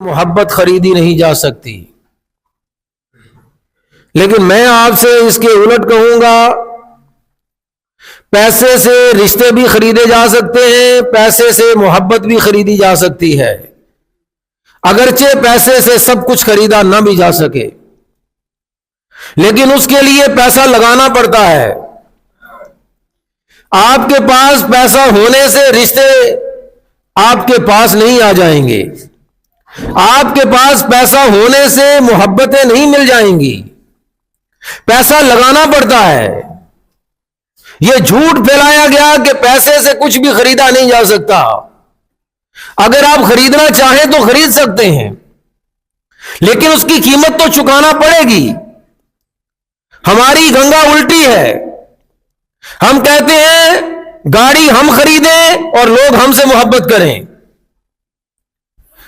محبت خریدی نہیں جا سکتی، لیکن میں آپ سے اس کے الٹ کہوں گا، پیسے سے رشتے بھی خریدے جا سکتے ہیں، پیسے سے محبت بھی خریدی جا سکتی ہے، اگرچہ پیسے سے سب کچھ خریدا نہ بھی جا سکے، لیکن اس کے لیے پیسہ لگانا پڑتا ہے۔ آپ کے پاس پیسہ ہونے سے رشتے آپ کے پاس نہیں آ جائیں گے، آپ کے پاس پیسہ ہونے سے محبتیں نہیں مل جائیں گی، پیسہ لگانا پڑتا ہے۔ یہ جھوٹ پھیلایا گیا کہ پیسے سے کچھ بھی خریدا نہیں جا سکتا۔ اگر آپ خریدنا چاہیں تو خرید سکتے ہیں، لیکن اس کی قیمت تو چکانا پڑے گی۔ ہماری گنگا الٹی ہے، ہم کہتے ہیں گاڑی ہم خریدیں اور لوگ ہم سے محبت کریں،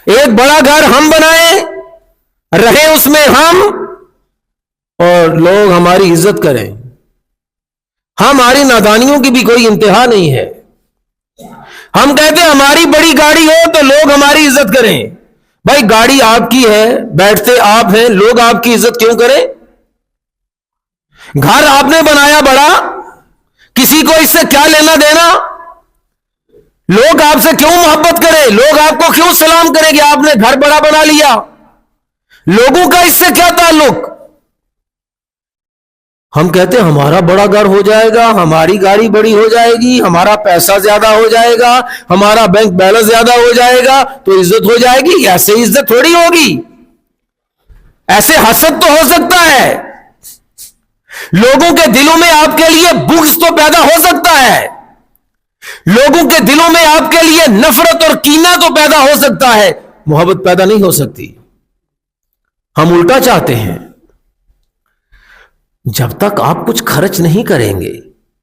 ایک بڑا گھر ہم بنائیں، رہیں اس میں ہم، اور لوگ ہماری عزت کریں۔ ہماری نادانیوں کی بھی کوئی انتہا نہیں ہے۔ ہم کہتے ہیں ہماری بڑی گاڑی ہو تو لوگ ہماری عزت کریں۔ بھائی گاڑی آپ کی ہے، بیٹھتے آپ ہیں، لوگ آپ کی عزت کیوں کریں؟ گھر آپ نے بنایا بڑا، کسی کو اس سے کیا لینا دینا؟ لوگ آپ سے کیوں محبت کریں؟ لوگ آپ کو کیوں سلام کریں کہ آپ نے گھر بڑا بنا لیا؟ لوگوں کا اس سے کیا تعلق؟ ہم کہتے ہیں ہمارا بڑا گھر ہو جائے گا، ہماری گاڑی بڑی ہو جائے گی، ہمارا پیسہ زیادہ ہو جائے گا، ہمارا بینک بیلنس زیادہ ہو جائے گا تو عزت ہو جائے گی۔ ایسے عزت تھوڑی ہوگی، ایسے حسد تو ہو سکتا ہے، لوگوں کے دلوں میں آپ کے لیے بغض تو پیدا ہو سکتا ہے، لوگوں کے دلوں میں آپ کے لیے نفرت اور کینہ تو پیدا ہو سکتا ہے، محبت پیدا نہیں ہو سکتی۔ ہم الٹا چاہتے ہیں، جب تک آپ کچھ خرچ نہیں کریں گے،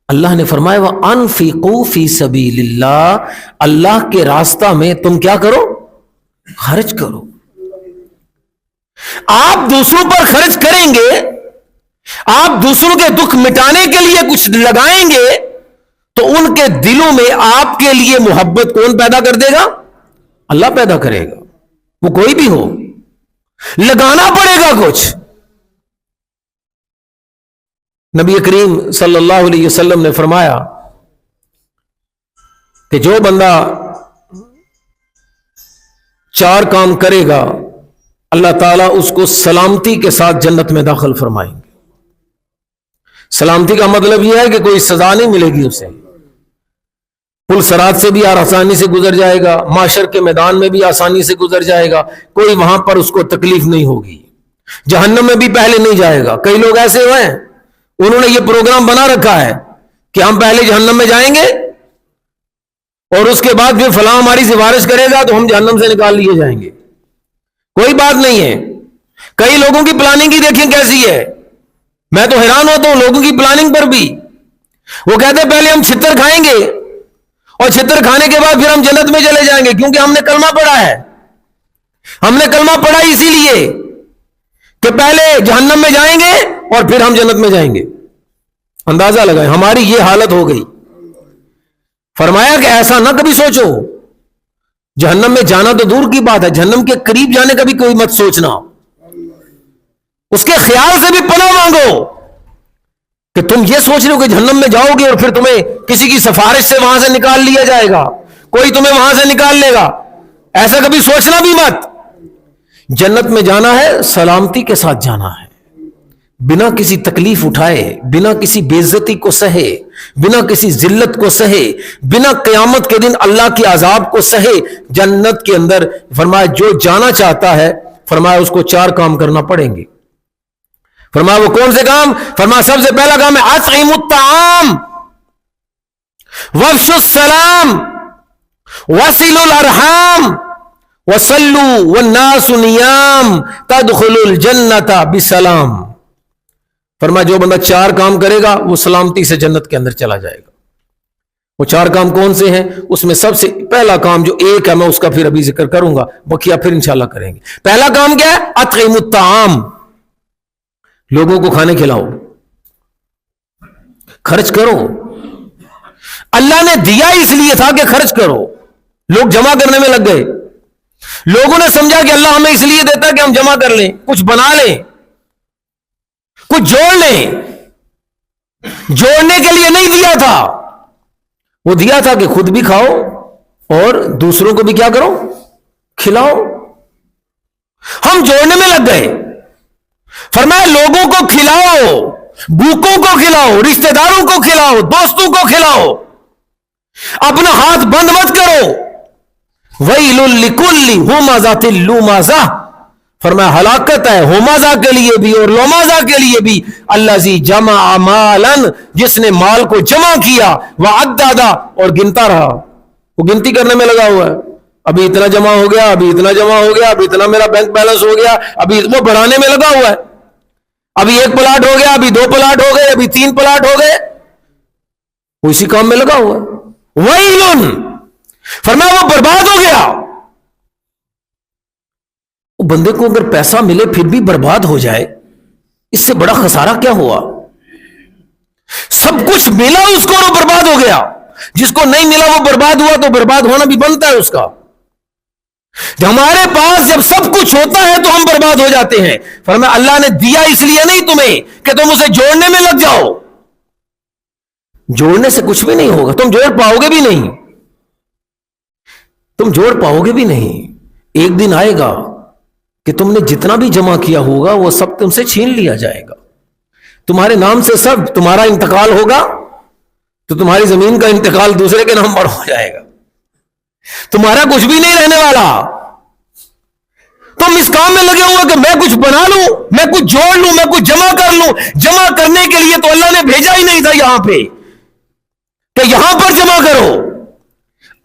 اللہ نے فرمایا وَأَنفِقُوا فِي سَبِيلِ اللَّهِ، اللہ کے راستہ میں تم کیا کرو؟ خرچ کرو۔ آپ دوسروں پر خرچ کریں گے، آپ دوسروں کے دکھ مٹانے کے لیے کچھ لگائیں گے تو ان کے دلوں میں آپ کے لیے محبت کون پیدا کر دے گا؟ اللہ پیدا کرے گا، وہ کوئی بھی ہو، لگانا پڑے گا کچھ۔ نبی کریم صلی اللہ علیہ وسلم نے فرمایا کہ جو بندہ 4 کام کرے گا اللہ تعالیٰ اس کو سلامتی کے ساتھ جنت میں داخل فرمائیں گے۔ سلامتی کا مطلب یہ ہے کہ کوئی سزا نہیں ملے گی اسے، پل صراط سے بھی آسانی سے گزر جائے گا، معاشر کے میدان میں بھی آسانی سے گزر جائے گا، کوئی وہاں پر اس کو تکلیف نہیں ہوگی، جہنم میں بھی پہلے نہیں جائے گا۔ کئی لوگ ایسے ہوئے ہیں، انہوں نے یہ پروگرام بنا رکھا ہے کہ ہم پہلے جہنم میں جائیں گے اور اس کے بعد پھر فلاں ہماری سفارش کرے گا تو ہم جہنم سے نکال لیے جائیں گے۔ کوئی بات نہیں ہے، کئی لوگوں کی پلاننگ ہی دیکھیں کیسی ہے، میں تو حیران ہوتا ہوں لوگوں کی پلاننگ پر بھی۔ وہ کہتے ہیں پہلے ہم چھتر کھائیں گے اور چھتر کھانے کے بعد پھر ہم جنت میں چلے جائیں گے، کیونکہ ہم نے کلمہ پڑھا ہے۔ ہم نے کلمہ پڑھا اسی لیے کہ پہلے جہنم میں جائیں گے اور پھر ہم جنت میں جائیں گے۔ اندازہ لگائیں ہماری یہ حالت ہو گئی۔ فرمایا کہ ایسا نہ کبھی سوچو، جہنم میں جانا تو دور کی بات ہے، جہنم کے قریب جانے کا بھی کوئی مت سوچنا، اس کے خیال سے بھی پناہ مانگو کہ تم یہ سوچ رہے ہو کہ جہنم میں جاؤ گے اور پھر تمہیں کسی کی سفارش سے وہاں سے نکال لیا جائے گا، کوئی تمہیں وہاں سے نکال لے گا، ایسا کبھی سوچنا بھی مت۔ جنت میں جانا ہے، سلامتی کے ساتھ جانا ہے، بنا کسی تکلیف اٹھائے، بنا کسی بے عزتی کو سہے، بنا کسی ذلت کو سہے، بنا قیامت کے دن اللہ کے عذاب کو سہے۔ جنت کے اندر فرمایا جو جانا چاہتا ہے، فرمایا اس کو 4 کام کرنا پڑیں گے۔ فرمایا وہ کون سے کام؟ فرمایا سب سے پہلا کام ہے اطعموا الطعام وافشوا السلام وصلوا الارحام وصلوا والناس نیام تدخلوا الجنت بسلام۔ فرمایا جو بندہ 4 کام کرے گا وہ سلامتی سے جنت کے اندر چلا جائے گا۔ وہ 4 کام کون سے ہیں؟ اس میں سب سے پہلا کام جو ایک ہے، میں اس کا پھر ابھی ذکر کروں گا، بقیہ پھر انشاءاللہ کریں گے۔ پہلا کام کیا ہے؟ اطعموا الطعام، لوگوں کو کھانے کھلاؤ، خرچ کرو۔ اللہ نے دیا اس لیے تھا کہ خرچ کرو، لوگ جمع کرنے میں لگ گئے، لوگوں نے سمجھا کہ اللہ ہمیں اس لیے دیتا کہ ہم جمع کر لیں، کچھ بنا لیں، کچھ جوڑ لیں. جوڑنے کے لیے نہیں دیا تھا، وہ دیا تھا کہ خود بھی کھاؤ اور دوسروں کو بھی کیا کرو، کھلاؤ. ہم جوڑنے میں لگ گئے. فرمایا لوگوں کو کھلاؤ، بھوکوں کو کھلاؤ، رشتہ داروں کو کھلاؤ، دوستوں کو کھلاؤ، اپنا ہاتھ بند مت کرو. ویل لکل ہمزۃ لمزہ، فرمایا ہلاکت ہے ہمزہ کے لیے بھی اور لمزہ کے لیے بھی. الذی جمع مالا، جس نے مال کو جمع کیا، وعددا، اور گنتا رہا. وہ گنتی کرنے میں لگا ہوا ہے، ابھی اتنا جمع ہو گیا، ابھی اتنا جمع ہو گیا، ابھی اتنا میرا بینک بیلنس ہو گیا، ابھی وہ بڑھانے میں لگا ہوا ہے. ابھی 1 پلاٹ ہو گیا، ابھی 2 پلاٹ ہو گئے، ابھی 3 پلاٹ ہو گئے، وہ اسی کام میں لگا ہوا ہے. ویلن، فرمایا وہ برباد ہو گیا. وہ بندے کو اگر پیسہ ملے پھر بھی برباد ہو جائے، اس سے بڑا خسارہ کیا ہوا؟ سب کچھ ملا اس کو اور وہ برباد ہو گیا. جس کو نہیں ملا وہ برباد ہوا، تو برباد ہونا بھی بنتا ہے اس کا. ہمارے پاس جب سب کچھ ہوتا ہے تو ہم برباد ہو جاتے ہیں. فرمایا اللہ نے دیا اس لیے نہیں تمہیں کہ تم اسے جوڑنے میں لگ جاؤ. جوڑنے سے کچھ بھی نہیں ہوگا، تم جوڑ پاؤ گے بھی نہیں، تم جوڑ پاؤ گے بھی نہیں. ایک دن آئے گا کہ تم نے جتنا بھی جمع کیا ہوگا وہ سب تم سے چھین لیا جائے گا. تمہارے نام سے سب، تمہارا انتقال ہوگا تو تمہاری زمین کا انتقال دوسرے کے نام پر ہو جائے گا، تمہارا کچھ بھی نہیں رہنے والا. تم اس کام میں لگے ہوئے کہ میں کچھ بنا لوں، میں کچھ جوڑ لوں، میں کچھ جمع کر لوں. جمع کرنے کے لیے تو اللہ نے بھیجا ہی نہیں تھا یہاں پہ کہ یہاں پر جمع کرو.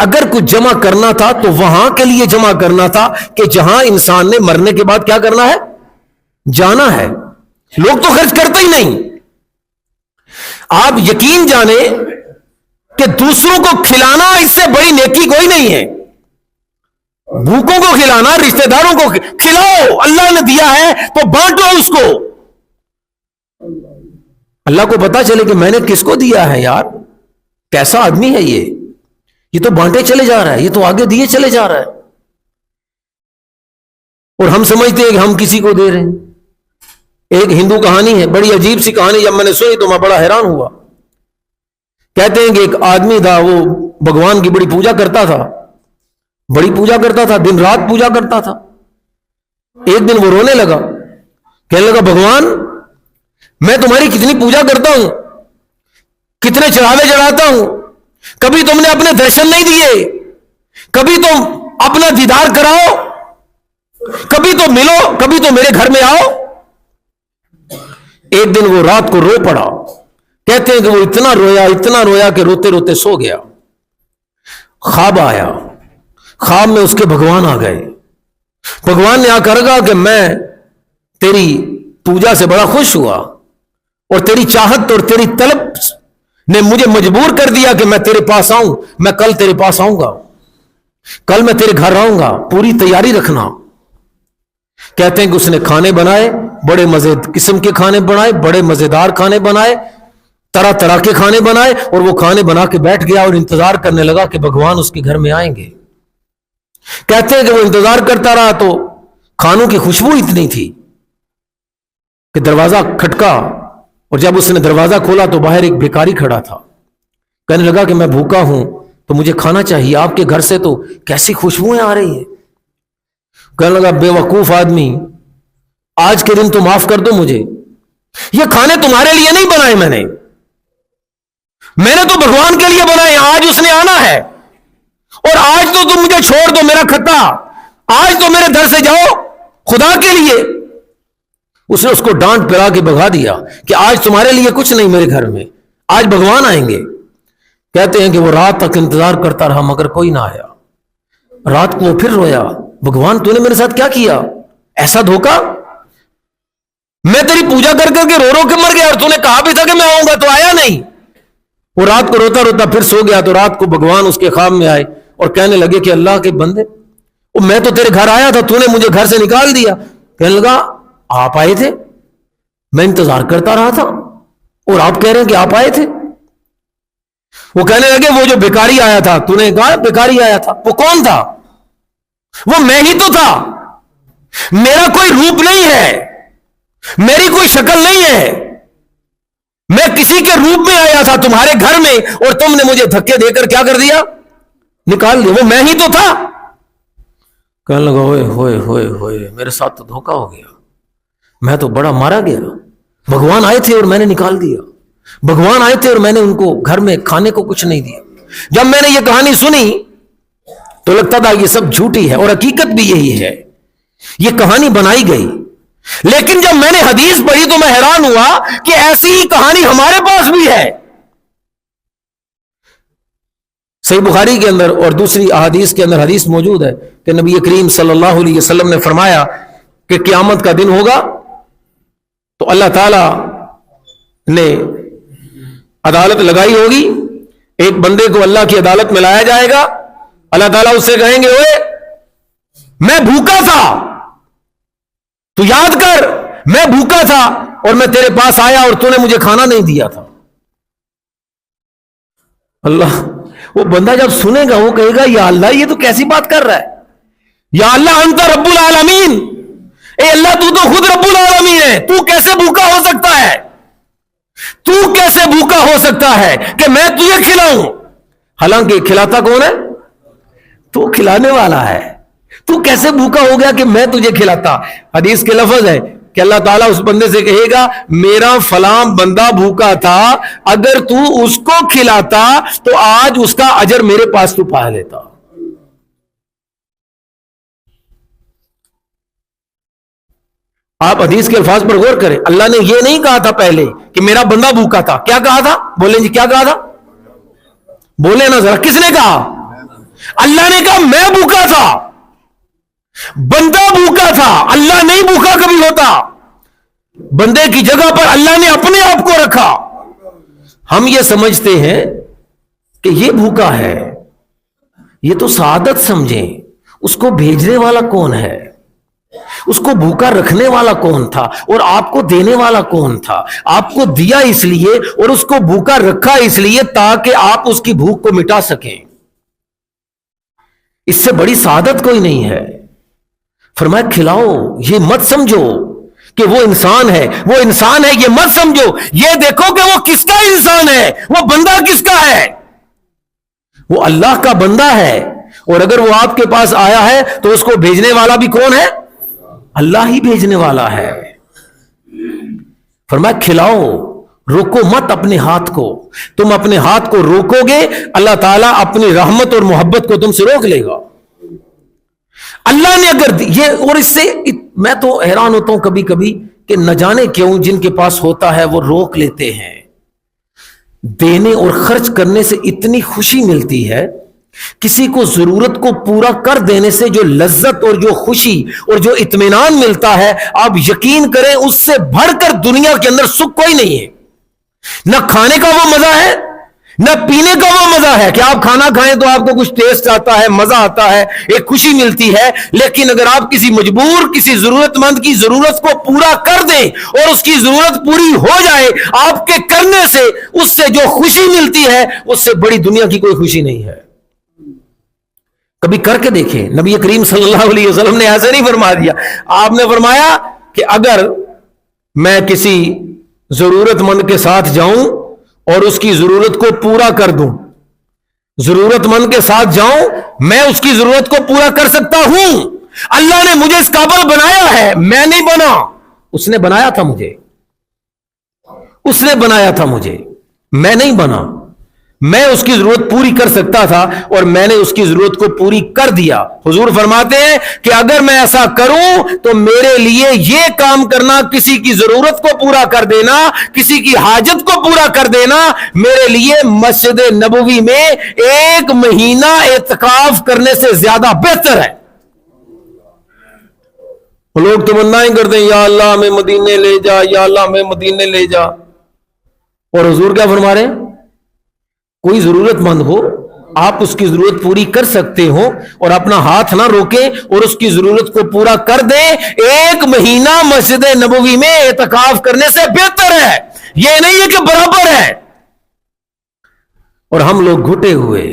اگر کچھ جمع کرنا تھا تو وہاں کے لیے جمع کرنا تھا کہ جہاں انسان نے مرنے کے بعد کیا کرنا ہے، جانا ہے. لوگ تو خرچ کرتے ہی نہیں. آپ یقین جانیں کہ دوسروں کو کھلانا اس سے بڑی نیکی کوئی نہیں ہے. بھوکوں کو کھلانا، رشتہ داروں کو کھلاؤ. اللہ نے دیا ہے تو بانٹو اس کو. اللہ کو پتا چلے کہ میں نے کس کو دیا ہے. یار کیسا آدمی ہے یہ تو بانٹے چلے جا رہا ہے، یہ تو آگے دیے چلے جا رہا ہے، اور ہم سمجھتے ہیں کہ ہم کسی کو دے رہے ہیں. ایک ہندو کہانی ہے، بڑی عجیب سی کہانی. جب میں نے سنی تو میں بڑا حیران ہوا. کہتے ہیں کہ ایک آدمی تھا، وہ بھگوان کی بڑی پوجا کرتا تھا، بڑی پوجا کرتا تھا، دن رات پوجا کرتا تھا. ایک دن وہ رونے لگا، کہنے لگا بھگوان میں تمہاری کتنی پوجا کرتا ہوں، کتنے چڑھاوے چڑھاتا ہوں، کبھی تم نے اپنے درشن نہیں دیے، کبھی تم اپنا دیدار کراؤ، کبھی تو ملو، کبھی تو میرے گھر میں آؤ. ایک دن وہ رات کو رو پڑا. کہتے ہیں کہ وہ اتنا رویا کہ روتے روتے سو گیا. خواب آیا، خواب میں اس کے بھگوان آ گئے. بھگوان نے آ کر کہا کہ میں تیری پوجا سے بڑا خوش ہوا، اور تیری چاہت اور تیری طلب نے مجھے مجبور کر دیا کہ میں تیرے پاس آؤں. میں کل تیرے پاس آؤں گا، کل میں تیرے گھر آؤں گا، پوری تیاری رکھنا. کہتے ہیں کہ اس نے کھانے بنائے، بڑے مزے قسم کے کھانے بنائے، بڑے مزیدار کھانے بنائے، طرح طرح کے کھانے بنائے، اور وہ کھانے بنا کے بیٹھ گیا اور انتظار کرنے لگا کہ بھگوان اس کے گھر میں آئیں گے. کہتے ہیں کہ وہ انتظار کرتا رہا تو کھانوں کی خوشبو اتنی تھی کہ دروازہ کھٹکا، اور جب اس نے دروازہ کھولا تو باہر ایک بھکاری کھڑا تھا. کہنے لگا کہ میں بھوکا ہوں تو مجھے کھانا چاہیے، آپ کے گھر سے تو کیسی خوشبوئیں آ رہی ہیں. کہنے لگا بے وقوف آدمی، آج کے دن تو معاف کر دو مجھے، یہ کھانے تمہارے لیے نہیں بنائے میں نے تو بھگوان کے لیے بنائے. آج اس نے آنا ہے اور آج تو تم مجھے چھوڑ دو میرا کھتا، آج تو میرے گھر سے جاؤ خدا کے لیے. اس نے اس کو ڈانٹ پڑا کے بھگا دیا کہ آج تمہارے لیے کچھ نہیں میرے گھر میں، آج بھگوان آئیں گے. کہتے ہیں کہ وہ رات تک انتظار کرتا رہا مگر کوئی نہ آیا. رات کو وہ پھر رویا، بھگوان تو نے میرے ساتھ کیا کیا، ایسا دھوکا، میں تیری پوجا کر کر کے رو رو کے مر گیا، اور تو نے کہا بھی تھا کہ میں آؤں گا تو آیا نہیں. وہ رات کو روتا روتا پھر سو گیا. تو رات کو بھگوان اس کے خواب میں آئے اور کہنے لگے کہ اللہ کے بندے، میں تو تیرے گھر آیا تھا، تو نے مجھے گھر سے نکال دیا. کہنے لگا آپ آئے تھے، میں انتظار کرتا رہا تھا اور آپ کہہ رہے ہیں کہ آپ آئے تھے. وہ کہنے لگے وہ جو بھکاری آیا تھا، تو نے کہا بھکاری آیا تھا، وہ کون تھا؟ وہ میں ہی تو تھا. میرا کوئی روپ نہیں ہے, میری کوئی شکل نہیں ہے, میں کسی کے روپ میں آیا تھا تمہارے گھر میں, اور تم نے مجھے دھکے دے کر کیا کر دیا, نکال دیا. وہ میں ہی تو تھا. کہنے لگا ہوئے ہوئے ہوئے ہوئے, میرے ساتھ تو دھوکا ہو گیا, میں تو بڑا مارا گیا. بھگوان آئے تھے اور میں نے نکال دیا, بھگوان آئے تھے اور میں نے ان کو گھر میں کھانے کو کچھ نہیں دیا. جب میں نے یہ کہانی سنی تو لگتا تھا یہ سب جھوٹی ہے, اور حقیقت بھی یہی ہے, یہ کہانی بنائی گئی. لیکن جب میں نے حدیث پڑھی تو میں حیران ہوا کہ ایسی ہی کہانی ہمارے پاس بھی ہے. صحیح بخاری کے اندر اور دوسری احادیث کے اندر حدیث موجود ہے کہ نبی کریم صلی اللہ علیہ وسلم نے فرمایا کہ قیامت کا دن ہوگا تو اللہ تعالی نے عدالت لگائی ہوگی, ایک بندے کو اللہ کی عدالت میں لایا جائے گا. اللہ تعالیٰ اس سے کہیں گے اوے میں بھوکا تھا, تو یاد کر میں بھوکا تھا اور میں تیرے پاس آیا اور تو نے مجھے کھانا نہیں دیا تھا. اللہ, وہ بندہ جب سنے گا وہ کہے گا یا اللہ یہ تو کیسی بات کر رہا ہے, یا اللہ انت رب العالمین, اے اللہ تو خود رب العالمین ہے, تو کیسے بھوکا ہو سکتا ہے, تو کیسے بھوکا ہو سکتا ہے کہ میں تجھے کھلاؤں. حالانکہ کھلاتا کون ہے, تو کھلانے والا ہے. تو کیسے بھوکا ہو گیا کہ میں تجھے کھلاتا. حدیث کے لفظ ہے کہ اللہ تعالیٰ اس بندے سے کہے گا میرا فلاں بندہ بھوکا تھا, اگر تو اس کو کھلاتا تو آج اس کا اجر میرے پاس تو پا لیتا. آپ حدیث کے الفاظ پر غور کریں. اللہ نے یہ نہیں کہا تھا پہلے کہ میرا بندہ بھوکا تھا. کیا کہا تھا, بولیں جی کیا کہا تھا, بولے نا ذرا, کس نے کہا, اللہ نے کہا میں بھوکا تھا, بندہ بھوکا تھا. اللہ نہیں بھوکا کبھی ہوتا, بندے کی جگہ پر اللہ نے اپنے آپ کو رکھا. ہم یہ سمجھتے ہیں کہ یہ بھوکا ہے, یہ تو سعادت سمجھیں. اس کو بھیجنے والا کون ہے, اس کو بھوکا رکھنے والا کون تھا, اور آپ کو دینے والا کون تھا. آپ کو دیا اس لیے اور اس کو بھوکا رکھا اس لیے تاکہ آپ اس کی بھوک کو مٹا سکیں. اس سے بڑی سعادت کوئی نہیں ہے. فرمایا کھلاؤ, یہ مت سمجھو کہ وہ انسان ہے, وہ انسان ہے یہ مت سمجھو, یہ دیکھو کہ وہ کس کا انسان ہے, وہ بندہ کس کا ہے, وہ اللہ کا بندہ ہے. اور اگر وہ آپ کے پاس آیا ہے تو اس کو بھیجنے والا بھی کون ہے, اللہ ہی بھیجنے والا ہے. فرمایا کھلاؤ, روکو مت اپنے ہاتھ کو. تم اپنے ہاتھ کو روکو گے اللہ تعالیٰ اپنی رحمت اور محبت کو تم سے روک لے گا. اللہ نے اگر یہ, اور اس سے میں تو حیران ہوتا ہوں کبھی کبھی کہ نہ جانے کیوں جن کے پاس ہوتا ہے وہ روک لیتے ہیں. دینے اور خرچ کرنے سے اتنی خوشی ملتی ہے, کسی کو ضرورت کو پورا کر دینے سے جو لذت اور جو خوشی اور جو اطمینان ملتا ہے, آپ یقین کریں اس سے بڑھ کر دنیا کے اندر سکھ کوئی نہیں ہے. نہ کھانے کا وہ مزہ ہے, نہ پینے کا وہ مزہ ہے کہ آپ کھانا کھائیں تو آپ کو کچھ ٹیسٹ آتا ہے, مزہ آتا ہے, ایک خوشی ملتی ہے. لیکن اگر آپ کسی مجبور, کسی ضرورت مند کی ضرورت کو پورا کر دیں اور اس کی ضرورت پوری ہو جائے آپ کے کرنے سے, اس سے جو خوشی ملتی ہے اس سے بڑی دنیا کی کوئی خوشی نہیں ہے. کبھی کر کے دیکھیں. نبی کریم صلی اللہ علیہ وسلم نے ایسے نہیں فرما دیا. آپ نے فرمایا کہ اگر میں کسی ضرورت مند کے ساتھ جاؤں اور اس کی ضرورت کو پورا کر دوں, ضرورت مند کے ساتھ جاؤں, میں اس کی ضرورت کو پورا کر سکتا ہوں. اللہ نے مجھے اس قابل بنایا ہے, میں نہیں بنا, اس نے بنایا تھا مجھے, اس نے بنایا تھا مجھے, میں نہیں بنا. میں اس کی ضرورت پوری کر سکتا تھا اور میں نے اس کی ضرورت کو پوری کر دیا. حضور فرماتے ہیں کہ اگر میں ایسا کروں تو میرے لیے یہ کام کرنا, کسی کی ضرورت کو پورا کر دینا, کسی کی حاجت کو پورا کر دینا, میرے لیے مسجد نبوی میں 1 مہینہ اعتکاف کرنے سے زیادہ بہتر ہے. لوگ تمنائیں کرتے ہیں یا اللہ ہمیں مدینے لے جا, یا اللہ ہمیں مدینے لے جا, اور حضور کیا فرما رہے ہیں, کوئی ضرورت مند ہو آپ اس کی ضرورت پوری کر سکتے ہو اور اپنا ہاتھ نہ روکیں اور اس کی ضرورت کو پورا کر دیں, 1 مہینہ مسجد نبوی میں اعتکاف کرنے سے بہتر ہے. یہ نہیں ہے کہ برابر ہے. اور ہم لوگ گھٹے ہوئے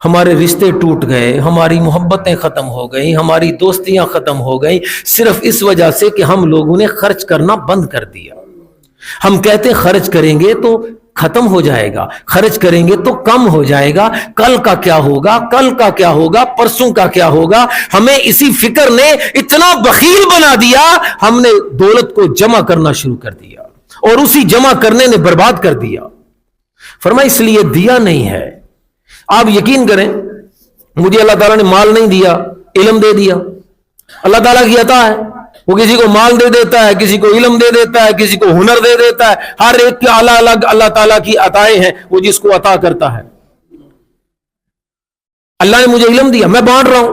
ہمارے رشتے ٹوٹ گئے، ہماری محبتیں ختم ہو گئیں، ہماری دوستیاں ختم ہو گئیں، صرف اس وجہ سے کہ ہم لوگوں نے خرچ کرنا بند کر دیا۔ ہم کہتے خرچ کریں گے تو ختم ہو جائے گا، خرچ کریں گے تو کم ہو جائے گا، کل کا کیا ہوگا، کل کا کیا ہوگا، پرسوں کا کیا ہوگا۔ ہمیں اسی فکر نے اتنا بخیل بنا دیا، ہم نے دولت کو جمع کرنا شروع کر دیا اور اسی جمع کرنے نے برباد کر دیا۔ فرمایا اس لیے دیا نہیں ہے۔ آپ یقین کریں، مجھے اللہ تعالیٰ نے مال نہیں دیا، علم دے دیا۔ اللہ تعالیٰ کی عطا ہے، وہ کسی کو مال دے دیتا ہے، کسی کو علم دے دیتا ہے، کسی کو ہنر دے دیتا ہے، ہر ایک کے الگ الگ اللہ تعالیٰ کی عطائیں ہیں، وہ جس کو عطا کرتا ہے۔ اللہ نے مجھے علم دیا، میں بانٹ رہا ہوں،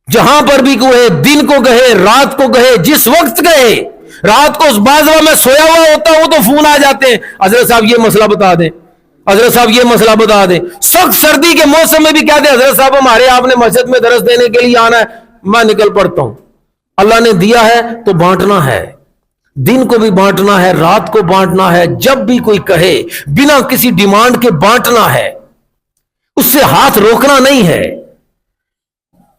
جہاں پر بھی کہے، دن کو کہے، رات کو کہے، جس وقت کہے۔ رات کو بعض وقت میں سویا ہوا ہوتا ہوں تو فون آ جاتے ہیں، حضرت صاحب یہ مسئلہ بتا دیں، حضرت صاحب یہ مسئلہ بتا دیں۔ سخت سردی کے موسم میں بھی کہتے ہیں حضرت صاحب ہمارے آپ نے مسجد میں درس دینے کے لیے آنا ہے، میں نکل پڑتا ہوں۔ اللہ نے دیا ہے تو بانٹنا ہے، دن کو بھی بانٹنا ہے، رات کو بانٹنا ہے، جب بھی کوئی کہے بنا کسی ڈیمانڈ کے بانٹنا ہے، اس سے ہاتھ روکنا نہیں ہے۔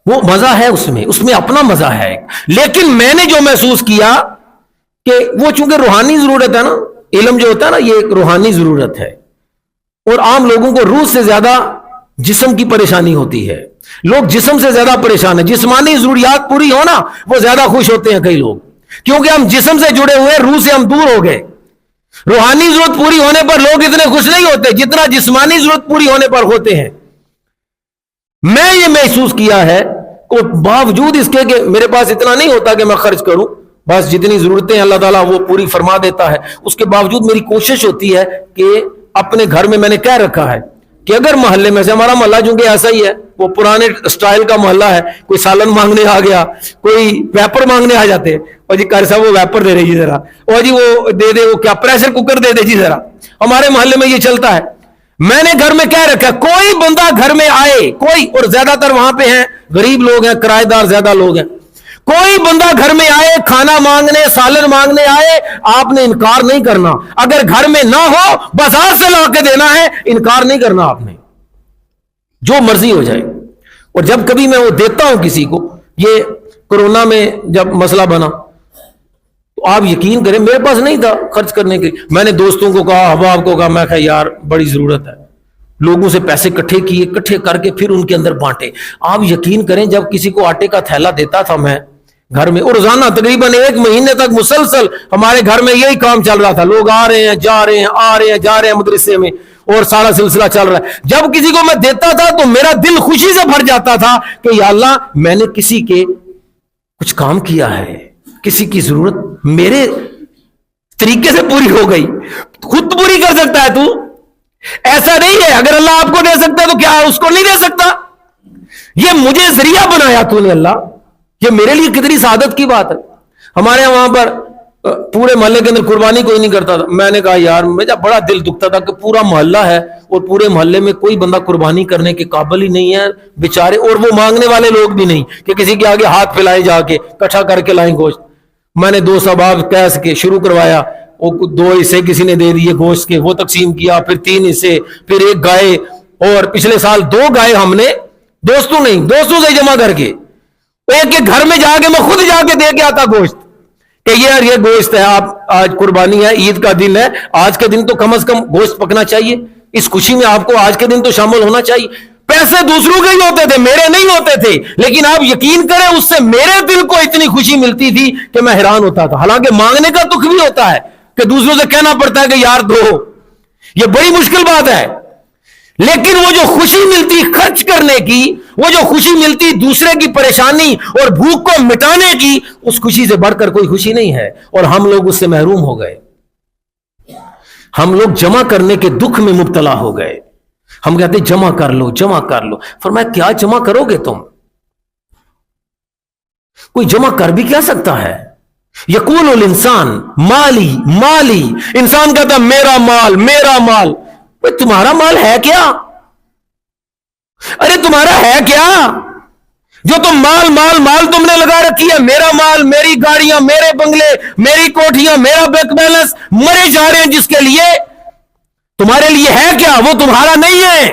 وہ مزہ ہے اس میں اپنا مزہ ہے۔ لیکن میں نے جو محسوس کیا کہ وہ چونکہ روحانی ضرورت ہے نا، علم جو ہوتا ہے نا یہ ایک روحانی ضرورت ہے، اور عام لوگوں کو روح سے زیادہ جسم کی پریشانی ہوتی ہے۔ لوگ جسم سے زیادہ پریشان ہیں، جسمانی ضروریات پوری ہونا وہ زیادہ خوش ہوتے ہیں کئی لوگ، کیونکہ ہم جسم سے جڑے ہوئے، روح سے ہم دور ہو گئے۔ روحانی ضرورت پوری ہونے پر لوگ اتنے خوش نہیں ہوتے جتنا جسمانی ضرورت پوری ہونے پر ہوتے ہیں۔ میں یہ محسوس کیا ہے کہ باوجود اس کے کہ میرے پاس اتنا نہیں ہوتا کہ میں خرچ کروں، بس جتنی ضرورتیں اللہ تعالیٰ وہ پوری فرما دیتا ہے، اس کے باوجود میری کوشش ہوتی ہے کہ اپنے گھر میں نے کہہ رکھا ہے کہ اگر محلے میں سے، ہمارا محلہ چونکہ ایسا ہی ہے، وہ پرانے سٹائل کا محلہ ہے، کوئی سالن مانگنے آ گیا، کوئی ویپر مانگنے آ جاتے، اور جی قاری صاحب وہ ویپر دے رہے جی ذرا، اور جی وہ دے دے، وہ کیا پریشر کوکر دے دے جی ذرا۔ ہمارے محلے میں یہ چلتا ہے۔ میں نے گھر میں کہہ رکھا کوئی بندہ گھر میں آئے، کوئی، اور زیادہ تر وہاں پہ ہیں غریب لوگ ہیں، کرایہ دار زیادہ لوگ ہیں، کوئی بندہ گھر میں آئے، کھانا مانگنے، سالن مانگنے آئے، آپ نے انکار نہیں کرنا۔ اگر گھر میں نہ ہو بازار سے لا کے دینا ہے، انکار نہیں کرنا آپ نے، جو مرضی ہو جائے۔ اور جب کبھی میں وہ دیتا ہوں کسی کو، یہ کورونا میں جب مسئلہ بنا تو آپ یقین کریں میرے پاس نہیں تھا خرچ کرنے کے، میں نے دوستوں کو کہا، احباب کو کہا، میں کہا یار بڑی ضرورت ہے، لوگوں سے پیسے اکٹھے کیے، اکٹھے کر کے پھر ان کے اندر بانٹے۔ آپ یقین کریں جب کسی کو آٹے کا تھیلا دیتا تھا میں گھر میں، اور روزانہ تقریباً 1 مہینے تک مسلسل ہمارے گھر میں یہی کام چل رہا تھا، لوگ آ رہے ہیں جا رہے ہیں، آ رہے ہیں جا رہے ہیں مدرسے میں، اور سارا سلسلہ چل رہا ہے۔ جب کسی کو میں دیتا تھا تو میرا دل خوشی سے بھر جاتا تھا کہ یا اللہ میں نے کسی کے کچھ کام کیا ہے، کسی کی ضرورت میرے طریقے سے پوری ہو گئی۔ خود پوری کر سکتا ہے تو، ایسا نہیں ہے اگر اللہ آپ کو دے سکتا ہے تو کیا اس کو نہیں دے سکتا؟ یہ مجھے ذریعہ بنایا تو نے اللہ، یہ میرے لیے کتنی سعادت کی بات ہے۔ ہمارے وہاں پر پورے محلے کے اندر قربانی کوئی نہیں کرتا تھا۔ میں نے کہا یار مجھے بڑا دل دکھتا تھا کہ پورا محلہ ہے اور پورے محلے میں کوئی بندہ قربانی کرنے کے قابل ہی نہیں ہے بیچارے، اور وہ مانگنے والے لوگ بھی نہیں کہ کسی کے آگے ہاتھ پھیلائے جا کے کٹھا کر کے لائیں گوشت۔ میں نے 2 سباب کیس کے شروع کروایا، 2 حصے کسی نے دے دیے گوشت کے، وہ تقسیم کیا، پھر 3 حصے، پھر 1 گائے، اور پچھلے سال 2 گائے ہم نے دوستوں سے جمع کر کے ایک گھر میں جا کے میں خود جا کے دے کے آتا گوشت کہ یار یہ گوشت ہے، آپ آج قربانی ہے، عید کا دن ہے، آج کے دن تو کم از کم گوشت پکنا چاہیے، اس خوشی میں آپ کو آج کے دن تو شامل ہونا چاہیے۔ پیسے دوسروں کے ہی ہوتے تھے، میرے نہیں ہوتے تھے، لیکن آپ یقین کریں اس سے میرے دل کو اتنی خوشی ملتی تھی کہ میں حیران ہوتا تھا۔ حالانکہ مانگنے کا دکھ بھی ہوتا ہے کہ دوسروں سے کہنا پڑتا ہے کہ یار دو، یہ بڑی مشکل بات ہے، لیکن وہ جو خوشی ملتی خرچ کرنے کی، وہ جو خوشی ملتی دوسرے کی پریشانی اور بھوک کو مٹانے کی، اس خوشی سے بڑھ کر کوئی خوشی نہیں ہے، اور ہم لوگ اس سے محروم ہو گئے۔ ہم لوگ جمع کرنے کے دکھ میں مبتلا ہو گئے۔ ہم کہتے ہیں جمع کر لو جمع کر لو، فرمایا کیا جمع کرو گے تم؟ کوئی جمع کر بھی کیا سکتا ہے؟ یقول الانسان مالی مالی، انسان کہتا ہے میرا مال میرا مال۔ تمہارا مال ہے کیا؟ ارے تمہارا ہے کیا جو تم مال مال مال تم نے لگا رکھی ہے؟ میرا مال، میری گاڑیاں، میرے بنگلے، میری کوٹھیاں، میرا بینک بیلنس، مرے جا رہے ہیں جس کے لیے، تمہارے لیے ہے کیا؟ وہ تمہارا نہیں ہے۔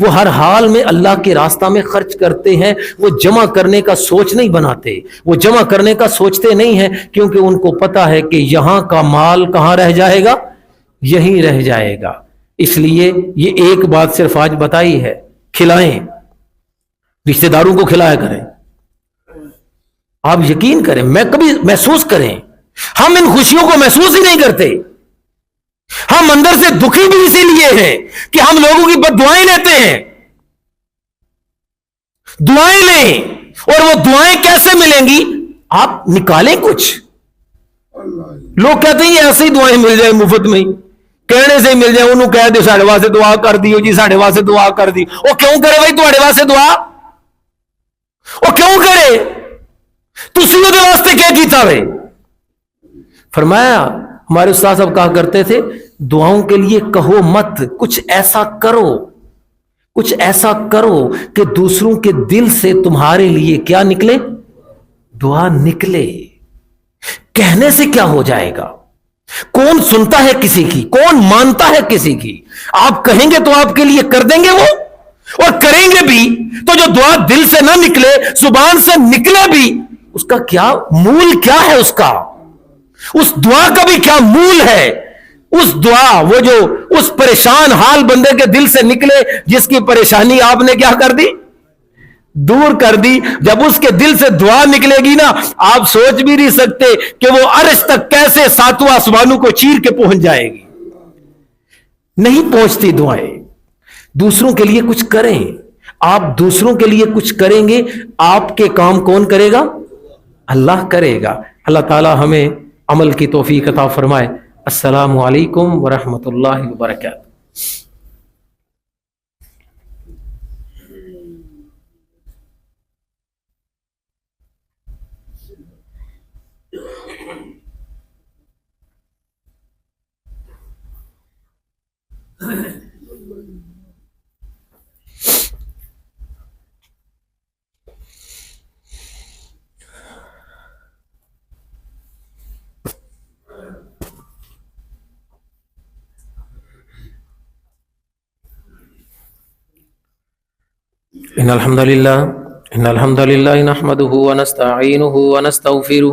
وہ ہر حال میں اللہ کے راستہ میں خرچ کرتے ہیں. وہ جمع کرنے کا سوچ نہیں بناتے, وہ جمع کرنے کا سوچتے نہیں ہیں, کیونکہ ان کو پتا ہے کہ یہاں کا مال کہاں رہ جائے گا, یہی رہ جائے گا. اس لیے یہ ایک بات صرف آج بتائی ہے, کھلائیں, رشتہ داروں کو کھلایا کریں. آپ یقین کریں, میں کبھی محسوس کریں, ہم ان خوشیوں کو محسوس ہی نہیں کرتے. ہم اندر سے دکھی بھی اسی لیے ہیں کہ ہم لوگوں کی بد دعائیں لیتے ہیں. دعائیں لیں, اور وہ دعائیں کیسے ملیں گی, آپ نکالیں کچھ. لوگ کہتے ہیں ایسے ہی دعائیں مل جائیں مفت میں, کہنے سے ہی مل جائے. انہوں کہہ دے ساڑھے واسطے دعا کر دی جی, ساڑھے واسطے دعا کر دی. وہ کیوں کرے بھائی تھوڑے واسطے دعا, وہ کیوں کرے, تسی وہ واسطے کیا کیتا بھائی. فرمایا ہمارے استاد صاحب کہا کرتے تھے, دعاؤں کے لیے کہو مت, کچھ ایسا کرو, کچھ ایسا کرو کہ دوسروں کے دل سے تمہارے لیے کیا نکلے, دعا نکلے. کہنے سے کیا ہو جائے گا, کون سنتا ہے کسی کی, کون مانتا ہے کسی کی. آپ کہیں گے تو آپ کے لیے کر دیں گے وہ, اور کریں گے بھی تو جو دعا دل سے نہ نکلے, زبان سے نکلے بھی, اس کا کیا مول کیا ہے, اس کا, اس دعا کا بھی کیا مول ہے. اس دعا, وہ جو اس پریشان حال بندے کے دل سے نکلے, جس کی پریشانی آپ نے کیا کر دی, دور کر دی. جب اس کے دل سے دعا نکلے گی نا, آپ سوچ بھی نہیں سکتے کہ وہ عرش تک کیسے ساتواں آسمانوں کو چیر کے پہنچ جائے گی. نہیں پہنچتی دعائیں. دوسروں کے لیے کچھ کریں, آپ دوسروں کے لیے کچھ کریں گے, آپ کے کام کون کرے گا, اللہ کرے گا. اللہ تعالی ہمیں عمل کی توفیق عطا فرمائے. السلام علیکم ورحمۃ اللہ وبرکاتہ. ان الحمد للہ نحمده ونستعینه ونستغفره